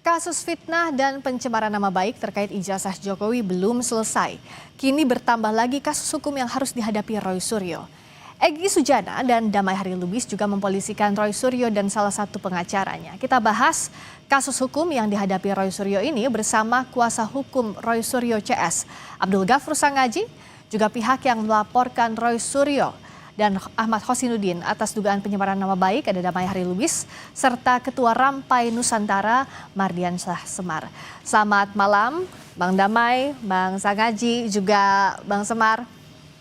Kasus fitnah dan pencemaran nama baik terkait ijazah Jokowi belum selesai. Kini bertambah lagi kasus hukum yang harus dihadapi Roy Suryo. Egy Sujana dan Damai Harilubis juga mempolisikan Roy Suryo dan salah satu pengacaranya. Kita bahas kasus hukum yang dihadapi Roy Suryo ini bersama kuasa hukum Roy Suryo CS, Abdul Ghafur Sangaji, juga pihak yang melaporkan Roy Suryo dan Ahmad Hosinuddin atas dugaan pencemaran nama baik, ada Damai Harilubis, serta Ketua Rampai Nusantara Mardian Syah Semar. Selamat malam Bang Damai, Bang Sangaji, juga Bang Semar.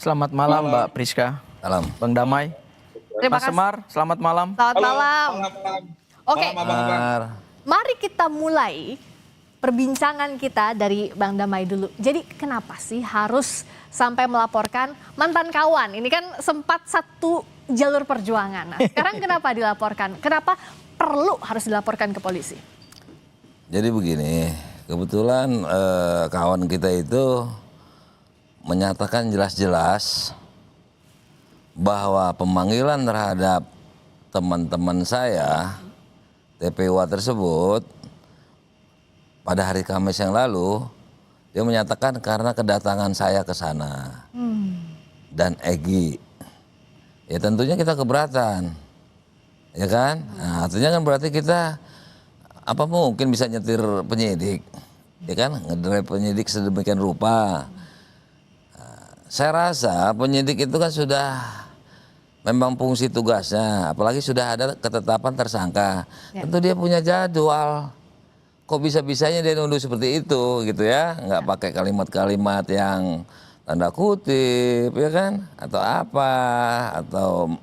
Selamat malam Mbak Priska. Malam. Bang Damai. Terima Mas kasih. Semar, selamat malam. Selamat malam. Oke, mari kita mulai perbincangan kita dari Bang Damai dulu. Jadi kenapa sih harus sampai melaporkan mantan kawan? Ini kan sempat satu jalur perjuangan. Nah, sekarang kenapa dilaporkan? Kenapa perlu harus dilaporkan ke polisi? Jadi begini, kebetulan kawan kita itu menyatakan jelas-jelas bahwa pemanggilan terhadap teman-teman saya, TPWA tersebut, pada hari Kamis yang lalu, dia menyatakan karena kedatangan saya ke sana dan Egy, ya tentunya kita keberatan, ya kan? Nah, artinya kan berarti kita apa mungkin bisa nyetir penyidik, ya kan? Ngedrive penyidik sedemikian rupa. Nah, saya rasa penyidik itu kan sudah memang fungsi tugasnya, apalagi sudah ada ketetapan tersangka, tentu dia punya jadwal. Kok bisa-bisanya dia nuduh seperti itu gitu ya, nggak pakai kalimat-kalimat yang tanda kutip ya kan, atau apa, atau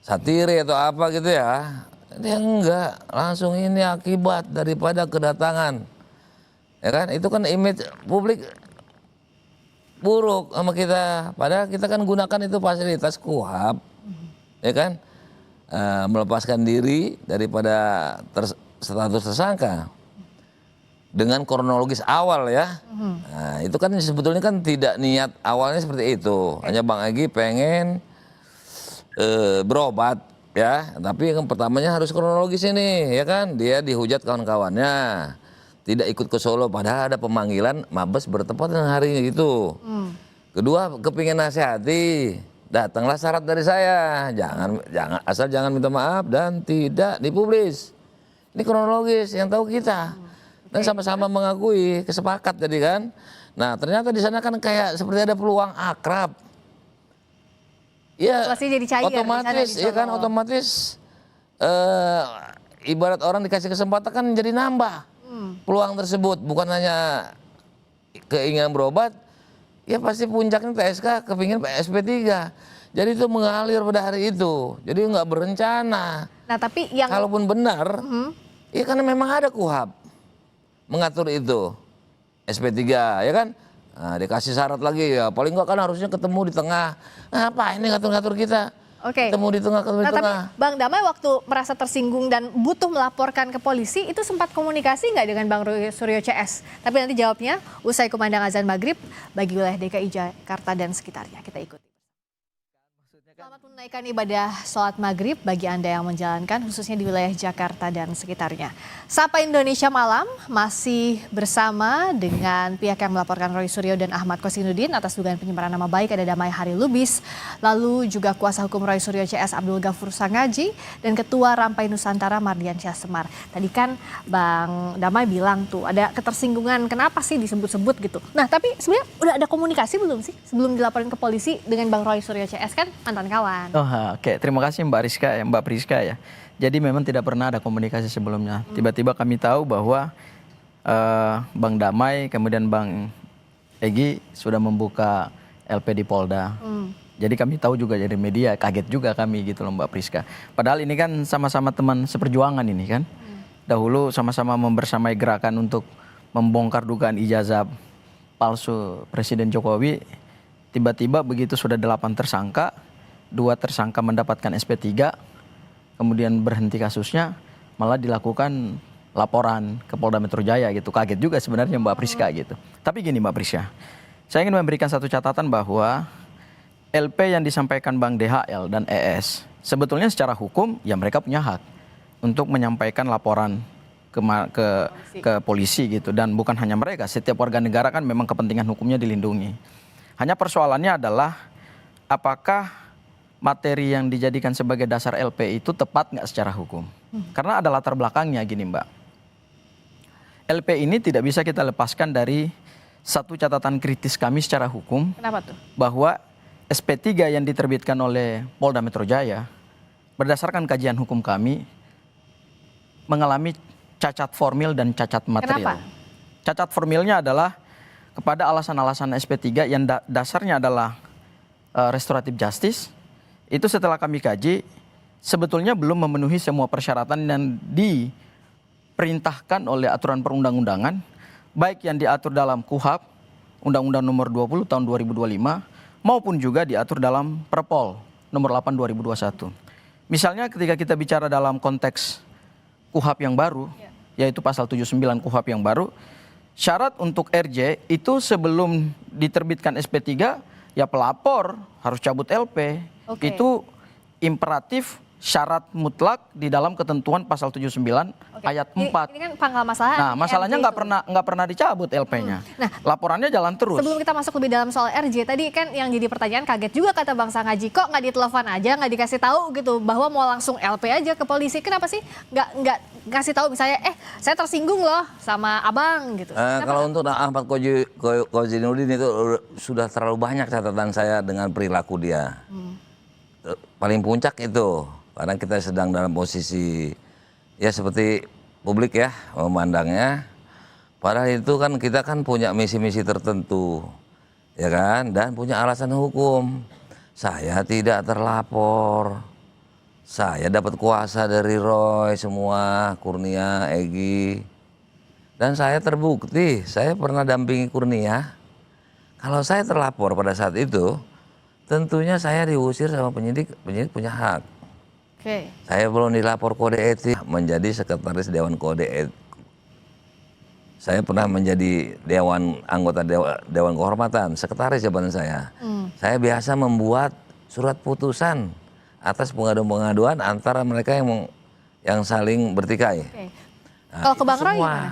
satiri atau apa gitu ya. Dia enggak, langsung ini akibat daripada kedatangan, ya kan, itu kan image publik buruk sama kita, padahal kita kan gunakan itu fasilitas KUHP, ya kan, melepaskan diri daripada status tersangka dengan kronologis awal ya. Nah, itu kan sebetulnya kan tidak niat awalnya seperti itu. Hanya Bang Egy pengen berobat ya, tapi yang pertamanya harus kronologis ini ya kan. Dia dihujat kawan-kawannya, tidak ikut ke Solo padahal ada pemanggilan Mabes bertepatan dengan harinya gitu. Kedua, kepingin nasihati, datanglah syarat dari saya, jangan minta maaf dan tidak dipublis. Ini kronologis yang tahu kita. Dan sama-sama mengakui, kesepakat jadi kan. Nah ternyata di sana kan kayak seperti ada peluang akrab. Ya jadi cair, otomatis ya kan, otomatis ibarat orang dikasih kesempatan kan jadi nambah peluang tersebut. Bukan hanya keinginan berobat, ya pasti puncaknya TSK kepingin SP3. Jadi itu mengalir pada hari itu. Jadi nggak berencana. Nah tapi yang kalaupun benar, ya karena memang ada KUHP mengatur itu SP3 ya kan. Nah, dikasih syarat lagi ya, paling enggak kan harusnya ketemu di tengah. Apa ini ngatur-ngatur kita? Oke. Ketemu di tengah, ketemu di tengah. Tapi Bang Damai waktu merasa tersinggung dan butuh melaporkan ke polisi, itu sempat komunikasi nggak dengan Bang Roy Suryo CS? Tapi nanti jawabnya usai kumandang azan maghrib bagi wilayah DKI Jakarta dan sekitarnya. Kita ikuti. Selamat menunaikan ibadah sholat maghrib bagi Anda yang menjalankan, khususnya di wilayah Jakarta dan sekitarnya. Sapa Indonesia Malam masih bersama dengan pihak yang melaporkan Roy Suryo dan Ahmad Hosinuddin atas dugaan pencemaran nama baik, ada Damai Harilubis, lalu juga kuasa hukum Roy Suryo CS Abdul Ghafur Sangaji, dan Ketua Rampai Nusantara Mardian Syah Semar. Tadi kan Bang Damai bilang tuh ada ketersinggungan, kenapa sih disebut-sebut gitu. Nah tapi sebenarnya udah ada komunikasi belum sih sebelum dilaporin ke polisi dengan Bang Roy Suryo CS, kan mantan kawan. Oh, oke. Terima kasih Mbak Priska ya. Jadi memang tidak pernah ada komunikasi sebelumnya. Tiba-tiba kami tahu bahwa Bang Damai kemudian Bang Egy sudah membuka LP di Polda. Jadi kami tahu juga dari media, kaget juga kami gitu loh Mbak Priska. Padahal ini kan sama-sama teman seperjuangan ini kan. Dahulu sama-sama membersamai gerakan untuk membongkar dugaan ijazah palsu Presiden Jokowi. Tiba-tiba begitu sudah 8 tersangka, 2 tersangka mendapatkan SP3, kemudian berhenti kasusnya, malah dilakukan laporan ke Polda Metro Jaya gitu. Kaget juga sebenarnya Mbak Priska gitu. Tapi gini Mbak Priska, saya ingin memberikan satu catatan bahwa LP yang disampaikan Bang DHL dan ES, sebetulnya secara hukum ya mereka punya hak untuk menyampaikan laporan ke polisi gitu. Dan bukan hanya mereka, setiap warga negara kan memang kepentingan hukumnya dilindungi. Hanya persoalannya adalah apakah materi yang dijadikan sebagai dasar LP itu tepat nggak secara hukum? Karena ada latar belakangnya gini Mbak. LP ini tidak bisa kita lepaskan dari satu catatan kritis kami secara hukum. Kenapa tuh? Bahwa SP3 yang diterbitkan oleh Polda Metro Jaya berdasarkan kajian hukum kami mengalami cacat formil dan cacat material. Kenapa? Cacat formilnya adalah kepada alasan-alasan SP3 yang dasarnya adalah restoratif justice. Itu setelah kami kaji sebetulnya belum memenuhi semua persyaratan yang diperintahkan oleh aturan perundang-undangan, baik yang diatur dalam KUHP, Undang-Undang Nomor 20 Tahun 2025, maupun juga diatur dalam Perpol Nomor 8 2021. Misalnya ketika kita bicara dalam konteks KUHP yang baru, yaitu pasal 79 KUHP yang baru, syarat untuk RJ itu sebelum diterbitkan SP3, ya pelapor harus cabut LP. Oke. Itu imperatif syarat mutlak di dalam ketentuan pasal 79 ayat 4. Ini kan pangkal masalah. Nah, masalahnya RJ nggak pernah dicabut LP-nya. Nah, laporannya jalan terus. sebelum kita masuk lebih dalam soal RJ, tadi kan yang jadi pertanyaan, kaget juga kata Bang Sangaji, kok nggak ditelepon aja, nggak dikasih tahu gitu bahwa mau langsung LP aja ke polisi. Kenapa sih nggak ngasih tahu misalnya, saya tersinggung loh sama abang gitu. Kalau untuk Ahmad Kozinudin itu sudah terlalu banyak catatan saya dengan perilaku dia. Paling puncak itu, karena kita sedang dalam posisi ya seperti publik ya memandangnya. Padahal itu kan kita kan punya misi-misi tertentu, ya kan, dan punya alasan hukum. Saya tidak terlapor, saya dapat kuasa dari Roy semua, Kurnia, Egy, dan saya terbukti, saya pernah dampingi Kurnia. Kalau saya terlapor pada saat itu, tentunya saya diusir sama penyidik punya hak. Oke. Saya belum dilapor kode etik, menjadi sekretaris Dewan Kode Etik. Saya pernah menjadi anggota Dewan Kehormatan, sekretaris jabatan saya. Saya biasa membuat surat putusan atas pengaduan-pengaduan antara mereka yang saling bertikai. Oke. Nah, Kalau ke itu Bang Roy semua. gimana?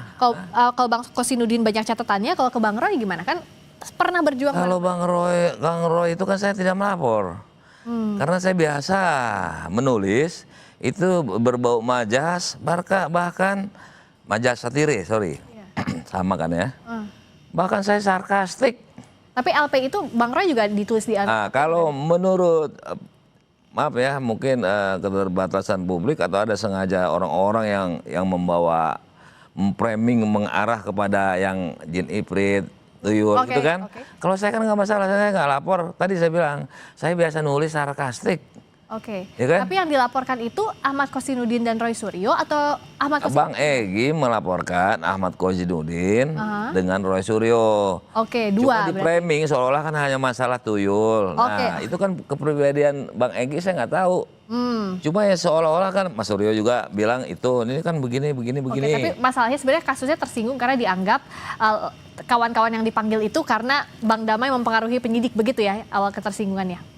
Kalau Bang Kosinudin banyak catatannya, kalau ke Bang Roy gimana? Kan pernah berjuang. Kalau Bang Roy itu kan saya tidak melapor. Karena saya biasa menulis itu berbau majas, bahkan majas satire, sorry. Sama kan ya. Bahkan saya sarkastik. Tapi LP itu Bang Roy juga ditulis di Kalau menurut maaf ya, mungkin keterbatasan publik atau ada sengaja orang-orang yang membawa framing mengarah kepada yang jin ifrit, tuyul gitu kan. Kalau saya kan nggak masalah, saya nggak lapor. Tadi saya bilang, saya biasa nulis sarkastik. Oke. Ya kan? Tapi yang dilaporkan itu Ahmad Kosinudin dan Roy Suryo atau Ahmad Bang Egy melaporkan Ahmad Kozinudin dengan Roy Suryo. Oke, Cuma dua di berarti. framing seolah-olah kan hanya masalah tuyul. Nah, itu kan kepribadian Bang Egy saya nggak tahu. Cuma ya seolah-olah kan Mas Suryo juga bilang itu, ini kan begini. Oke, tapi masalahnya sebenarnya kasusnya tersinggung karena dianggap kawan-kawan yang dipanggil itu karena Bang Damai mempengaruhi penyidik, begitu ya awal ketersinggungannya.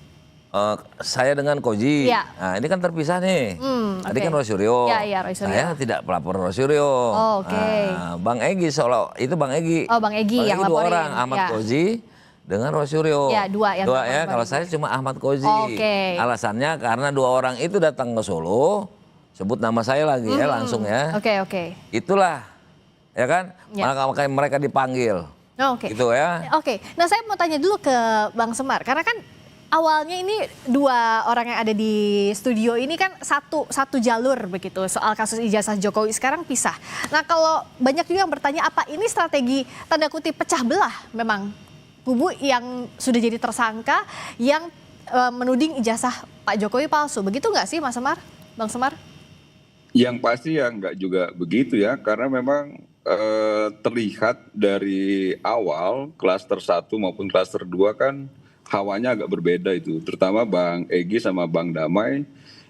Saya dengan Koji. Iya. Nah, ini kan terpisah nih. Tadi kan Roy Suryo. Iya, Roy Suryo. Saya tidak pelapor Roy Suryo. Oke. Nah, Bang Egy seolah itu Bang Egy. Oh, Bang Egy yang dua laporin. orang, Ahmad Koji dengan Roy Suryo. Ya, dua yang ya. Kalau saya cuma Ahmad Koji. Oke. Alasannya karena dua orang itu datang ke Solo, sebut nama saya lagi ya langsung ya. Oke. Itulah, ya kan? Ya. Makanya mereka dipanggil. Oke. Gitu ya. Oke. Nah, saya mau tanya dulu ke Bang Semar karena kan awalnya ini dua orang yang ada di studio ini kan satu jalur begitu soal kasus ijazah Jokowi, sekarang pisah. Nah, kalau banyak juga yang bertanya apa ini strategi tanda kutip pecah belah memang kubu yang sudah jadi tersangka yang menuding ijazah Pak Jokowi palsu. Begitu nggak sih Mas Semar? Bang Semar? Yang pasti ya nggak juga begitu ya, karena memang terlihat dari awal klaster 1 maupun klaster 2 kan hawanya agak berbeda itu, terutama Bang Egy sama Bang Damai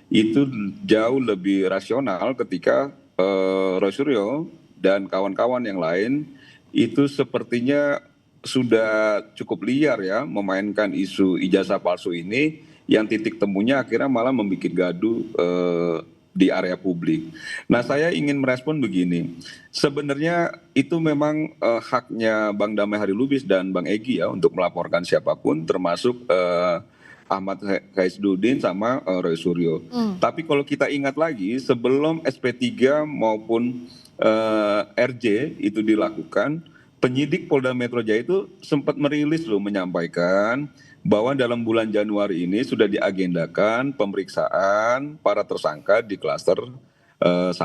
itu jauh lebih rasional ketika Roy Suryo dan kawan-kawan yang lain itu sepertinya sudah cukup liar ya memainkan isu ijazah palsu ini, yang titik temunya akhirnya malah membuat gaduh di area publik. Nah, saya ingin merespon begini. Sebenarnya itu memang haknya Bang Damai Hari Lubis dan Bang Egy ya untuk melaporkan siapapun, termasuk Ahmad Kaisdudin sama Roy Suryo. Tapi kalau kita ingat lagi, sebelum SP3 maupun RJ itu dilakukan, penyidik Polda Metro Jaya itu sempat merilis loh, menyampaikan bahwa dalam bulan Januari ini sudah diagendakan pemeriksaan para tersangka di klaster 1.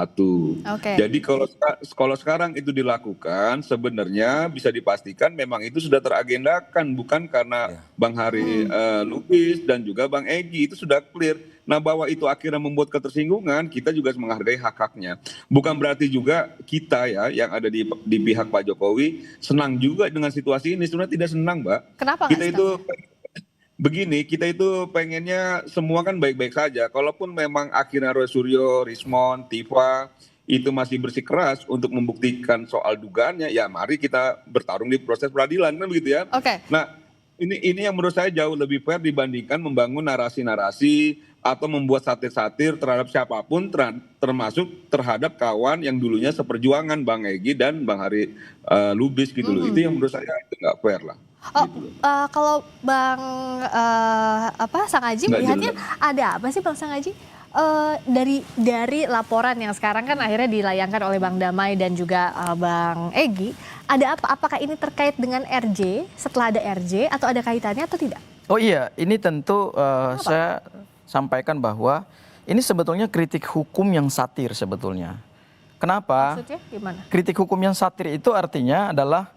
Oke. Jadi kalau sekarang itu dilakukan, sebenarnya bisa dipastikan memang itu sudah teragendakan, bukan karena Bang Hari Lubis dan juga Bang Egy, itu sudah clear. Nah, bahwa itu akhirnya membuat ketersinggungan, kita juga menghargai hak-haknya. Bukan berarti juga kita ya yang ada di pihak Pak Jokowi senang juga dengan situasi ini. Sebenarnya tidak senang, Mbak. Kenapa Kita nggak itu senang? begini, kita itu pengennya semua kan baik-baik saja. Kalaupun memang akhirnya Roy Suryo, Rismon, Tifa itu masih bersikeras untuk membuktikan soal dugaannya, ya mari kita bertarung di proses peradilan, kan begitu ya. Oke. Nah, ini yang menurut saya jauh lebih fair dibandingkan membangun narasi-narasi atau membuat satir-satir terhadap siapapun, termasuk terhadap kawan yang dulunya seperjuangan, Bang Egy dan Bang Hari Lubis gitu loh. Itu yang menurut saya itu nggak fair lah. Oh, Gitu loh. kalau Bang Sang Aji Nggak melihatnya jelas. ada apa sih Bang Sang Aji? Dari laporan yang sekarang kan akhirnya dilayangkan oleh Bang Damai dan juga Bang Egy, ada apa? Apakah ini terkait dengan RJ, setelah ada RJ atau ada kaitannya atau tidak? Oh iya, ini tentu saya sampaikan bahwa ini sebetulnya kritik hukum yang satir sebetulnya. Kenapa? Maksudnya gimana? Kritik hukum yang satir itu artinya adalah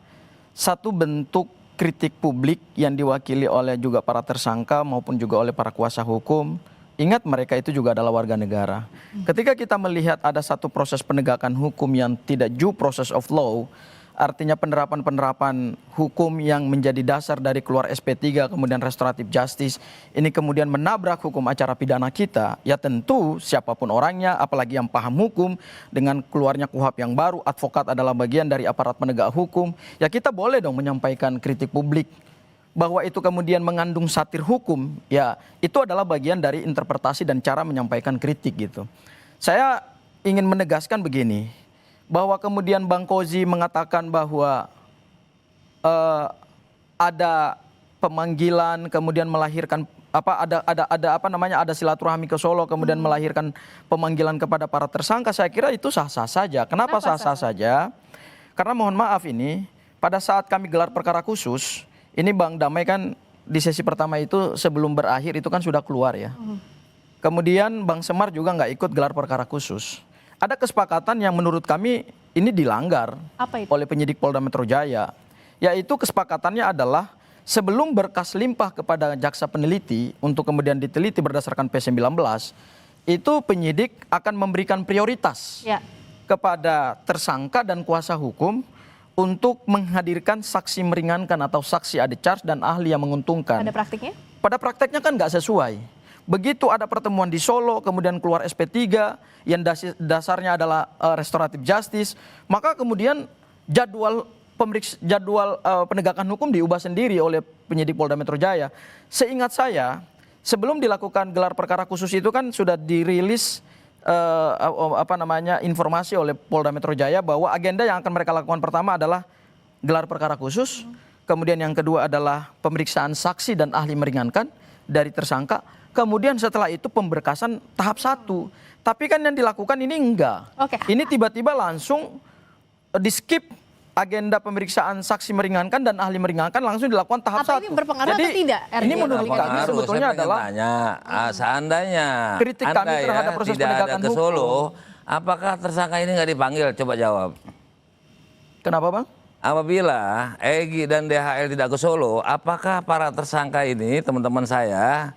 satu bentuk kritik publik yang diwakili oleh juga para tersangka maupun juga oleh para kuasa hukum. Ingat, mereka itu juga adalah warga negara. Ketika kita melihat ada satu proses penegakan hukum yang tidak due process of law, artinya penerapan-penerapan hukum yang menjadi dasar dari keluar SP3 kemudian restoratif justice, ini kemudian menabrak hukum acara pidana kita, ya tentu siapapun orangnya, apalagi yang paham hukum, dengan keluarnya KUHP yang baru, advokat adalah bagian dari aparat penegak hukum, ya kita boleh dong menyampaikan kritik publik. Bahwa itu kemudian mengandung satir hukum, ya itu adalah bagian dari interpretasi dan cara menyampaikan kritik gitu. Saya ingin menegaskan begini, bahwa kemudian Bang Kozi mengatakan bahwa ada pemanggilan kemudian melahirkan ada silaturahmi ke Solo kemudian melahirkan pemanggilan kepada para tersangka, saya kira itu sah-sah saja. Kenapa sah-sah saja? Karena mohon maaf, ini pada saat kami gelar perkara khusus, ini Bang Damai kan di sesi pertama itu sebelum berakhir itu kan sudah keluar ya. Kemudian Bang Semar juga nggak ikut gelar perkara khusus. Ada kesepakatan yang menurut kami ini dilanggar Apa itu? oleh penyidik Polda Metro Jaya. Yaitu kesepakatannya adalah sebelum berkas limpah kepada jaksa peneliti untuk kemudian diteliti berdasarkan P19, itu penyidik akan memberikan prioritas Ya. kepada tersangka dan kuasa hukum untuk menghadirkan saksi meringankan atau saksi ade charge dan ahli yang menguntungkan. Ada praktiknya? Pada prakteknya kan nggak sesuai. Begitu ada pertemuan di Solo, kemudian keluar SP3 yang dasarnya adalah restoratif justice, maka kemudian jadwal penegakan hukum diubah sendiri oleh penyidik Polda Metro Jaya. Seingat saya, sebelum dilakukan gelar perkara khusus itu kan sudah dirilis informasi oleh Polda Metro Jaya bahwa agenda yang akan mereka lakukan pertama adalah gelar perkara khusus, kemudian yang kedua adalah pemeriksaan saksi dan ahli meringankan dari tersangka, kemudian setelah itu pemberkasan tahap 1. Tapi kan yang dilakukan ini enggak. Oke. Ini tiba-tiba langsung di skip agenda pemeriksaan saksi meringankan dan ahli meringankan, langsung dilakukan tahap 1. Apa ini berpengaruh atau tidak, Ini RJ? menurut kami Pengaruh, sebetulnya saya pengen adalah tanya, seandainya kritik kami Anda terhadap proses tidak ada penegakan ke hukum. Solo, apakah tersangka ini nggak dipanggil? Coba jawab. Kenapa Bang? Apabila Egy dan DHL tidak ke Solo, apakah para tersangka ini, teman-teman saya,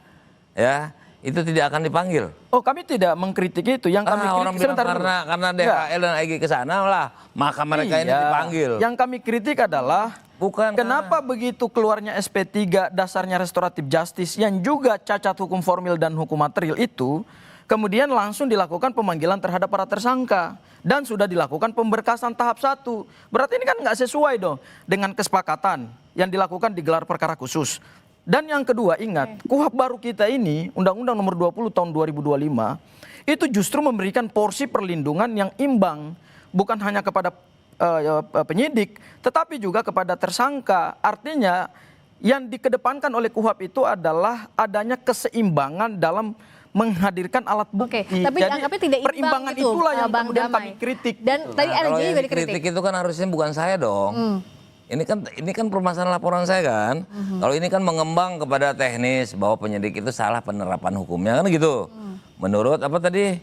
ya, itu tidak akan dipanggil? Oh, kami tidak mengkritik itu. Yang kami kritik Orang bilang karena DHL dan Egy ke sana lah, maka mereka ini dipanggil. Yang kami kritik adalah Bukan kenapa begitu keluarnya SP3 dasarnya restoratif justice yang juga cacat hukum formil dan hukum material itu, kemudian langsung dilakukan pemanggilan terhadap para tersangka dan sudah dilakukan pemberkasan tahap 1. Berarti ini kan nggak sesuai dong dengan kesepakatan yang dilakukan di gelar perkara khusus. Dan yang kedua, ingat, KUHP baru kita ini, Undang-Undang Nomor 20 Tahun 2025, itu justru memberikan porsi perlindungan yang imbang, bukan hanya kepada penyidik, tetapi juga kepada tersangka. Artinya yang dikedepankan oleh KUHP itu adalah adanya keseimbangan dalam menghadirkan alat bukti. Oke, tapi dianggapnya tidak imbang perimbangan itu, itulah yang Bang kemudian Damai. kami kritik. Dan tadi Nah, kalau RJ yang juga dikritik. dikritik itu kan harusnya bukan saya dong. Ini kan permasalahan laporan saya kan. Kalau ini kan mengembang kepada teknis bahwa penyidik itu salah penerapan hukumnya kan gitu. Menurut apa tadi?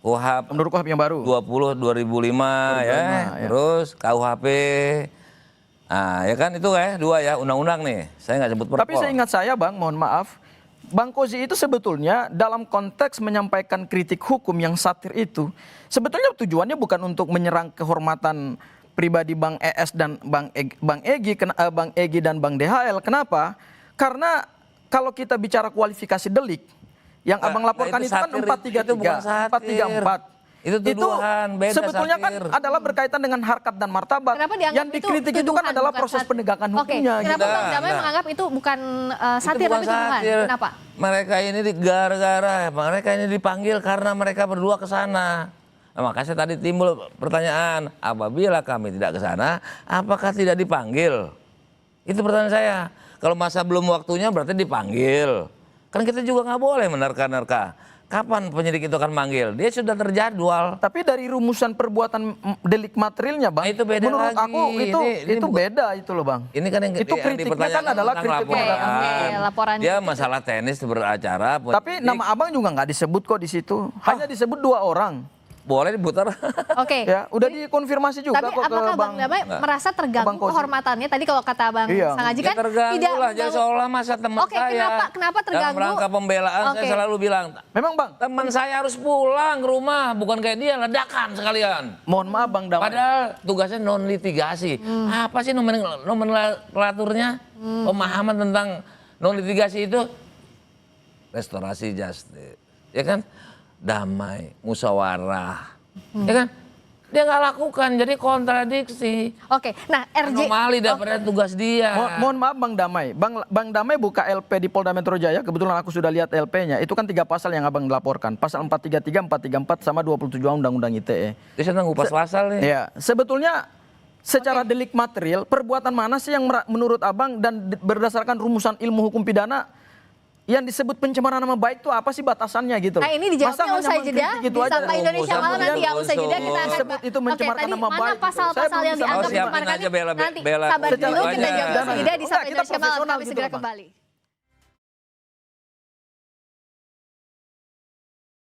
KUHP Menurut KUHP yang baru. 20 2005 ya. Terus KUHP. Nah, ya kan itu dua ya undang-undang nih. Saya nggak sebut perpol. Tapi seingat saya Bang, mohon maaf, Bang Kozi itu sebetulnya dalam konteks menyampaikan kritik hukum yang satir itu, sebetulnya tujuannya bukan untuk menyerang kehormatan pribadi Bang ES dan Bang Egy dan Bang DHL. Kenapa? Karena kalau kita bicara kualifikasi delik, yang abang laporkan itu kan 433, 434. Itu tuduhan, beda sebetulnya kan satir. adalah berkaitan dengan harkat dan martabat. Kenapa dianggap Yang dikritik itu kan tuduhan, adalah bukan proses satir? penegakan Oke, hukumnya. kenapa gitu. Bang Damai Nah. menganggap itu bukan satir Itu bukan tapi tuduhan? satir. Kenapa? Mereka ini mereka ini dipanggil karena mereka berdua ke sana. Nah, makanya tadi timbul pertanyaan, apabila kami tidak ke sana, apakah tidak dipanggil? Itu pertanyaan saya. Kalau masa belum waktunya berarti dipanggil. Kan kita juga nggak boleh menerka-nerka. Kapan penyidik itu akan manggil? Dia sudah terjadwal. Tapi dari rumusan perbuatan delik materialnya Bang, Nah, itu beda menurut lagi. aku itu Ini bukan- beda itu loh Bang. Ini kan yang Itu yang kritiknya dipertanyakan kan adalah tentang kritik laporan. Oke, laporan Dia itu. masalah teknis beracara. Tapi penyidik. nama abang juga nggak disebut kok di situ. Hanya disebut 2 orang. Boleh diputar. Oke. Ya, udah dikonfirmasi juga Tapi kok ke apakah Bang Damai merasa terganggu Bang Kozi. kehormatannya? Tadi kalau kata Bang Iya. Sangaji Ya kan terganggu tidak lah, jadi seolah masa teman Oke, saya. kenapa terganggu? Dalam rangka pembelaan Oke. saya selalu bilang, Memang Bang, teman saya harus pulang ke rumah, bukan kayak dia, ledakan sekalian. mohon maaf Bang Damai. Padahal tugasnya non litigasi. Apa sih nomenklaturnya? Pemahaman tentang non litigasi itu restorasi justice, ya kan? Damai, musyawarah, ya kan? Dia nggak lakukan, jadi kontradiksi. Oke, nah RJ. Anomali daripada tugas dia. Mohon maaf Bang Damai. Bang Damai buka LP di Polda Metro Jaya, kebetulan aku sudah lihat LP-nya. Itu kan 3 pasal yang abang laporkan. Pasal 433, 434 sama 27 Undang-Undang ITE. Dia sedang ngupas pasal nih. Ya, sebetulnya secara delik material, perbuatan mana sih yang menurut abang dan berdasarkan rumusan ilmu hukum pidana yang disebut pencemaran nama baik itu apa sih batasannya gitu? Nah ini dijawabnya Masa hanya usai jeda mengkritik di gitu aja? Sapa Indonesia Malam nanti ya usai jeda kita akan Disebut itu mencemarkan Oke, tadi nama mana baik. pasal-pasal Saya yang belum bisa dianggap siapin mencemarkan aja bela- nanti bela- sabar secara dulu kita aja. jawab usai jeda di Enggak, Sapa kita Indonesia Malam profesional kami gitu segera loh, Bang. kembali.